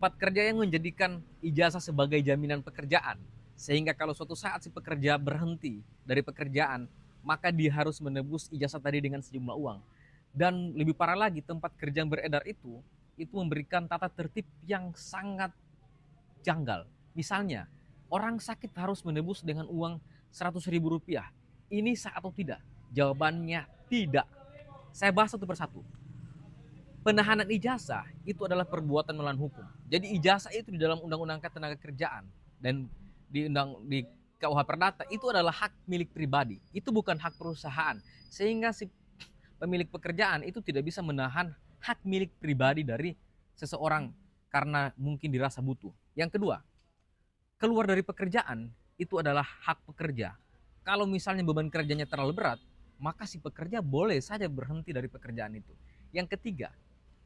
Tempat kerja yang menjadikan ijazah sebagai jaminan pekerjaan. Sehingga kalau suatu saat si pekerja berhenti dari pekerjaan, maka dia harus menebus ijazah tadi dengan sejumlah uang. Dan lebih parah lagi, tempat kerja yang beredar itu memberikan tata tertib yang sangat janggal. Misalnya, orang sakit harus menebus dengan uang 100.000 rupiah. Ini sah atau tidak? Jawabannya tidak. Saya bahas satu persatu. Penahanan ijazah itu adalah perbuatan melawan hukum. Jadi ijazah itu di dalam Undang-Undang Ketenagakerjaan dan di KUH Perdata itu adalah hak milik pribadi. Itu bukan hak perusahaan. Sehingga si pemilik pekerjaan itu tidak bisa menahan hak milik pribadi dari seseorang karena mungkin dirasa butuh. Yang kedua, keluar dari pekerjaan itu adalah hak pekerja. Kalau misalnya beban kerjanya terlalu berat, maka si pekerja boleh saja berhenti dari pekerjaan itu. Yang ketiga,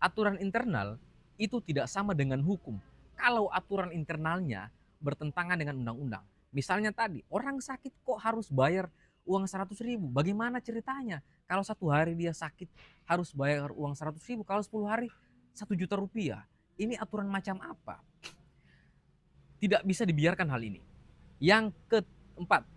aturan internal itu tidak sama dengan hukum. Kalau aturan internalnya bertentangan dengan undang-undang. Misalnya tadi, orang sakit kok harus bayar uang 100.000? Bagaimana ceritanya? Kalau satu hari dia sakit harus bayar uang 100.000, kalau 10 hari 1 juta rupiah. Ini aturan macam apa? Tidak bisa dibiarkan hal ini. Yang keempat,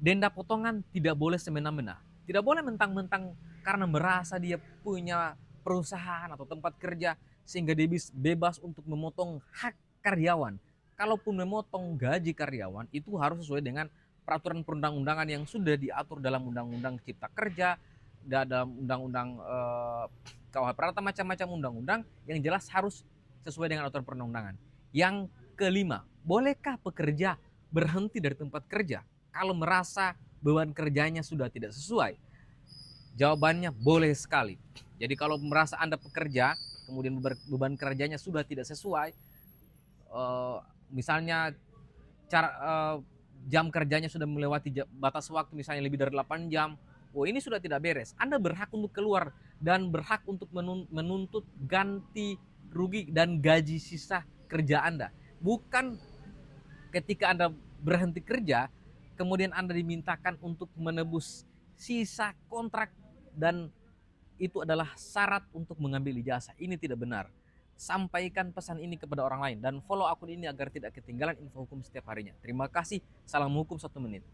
denda potongan tidak boleh semena-mena. Tidak boleh mentang-mentang karena merasa dia punya perusahaan atau tempat kerja sehingga dia bebas untuk memotong hak karyawan. Kalaupun memotong gaji karyawan itu harus sesuai dengan peraturan perundang-undangan yang sudah diatur dalam Undang-Undang Cipta Kerja, dalam Undang-Undang KUH Perdata, macam-macam undang-undang yang jelas harus sesuai dengan aturan perundang-undangan. Yang kelima, bolehkah pekerja berhenti dari tempat kerja kalau merasa beban kerjanya sudah tidak sesuai? Jawabannya boleh sekali. Jadi kalau merasa Anda pekerja, kemudian beban kerjanya sudah tidak sesuai, misalnya cara jam kerjanya sudah melewati batas waktu, misalnya lebih dari 8 jam, oh ini sudah tidak beres. Anda berhak untuk keluar dan berhak untuk menuntut ganti rugi dan gaji sisa kerja Anda. Bukan ketika Anda berhenti kerja, kemudian Anda dimintakan untuk menebus sisa kontrak dan itu adalah syarat untuk mengambil ijazah. Ini tidak benar. Sampaikan pesan ini kepada orang lain dan follow akun ini agar tidak ketinggalan info hukum setiap harinya. Terima kasih. Salam hukum 1 menit.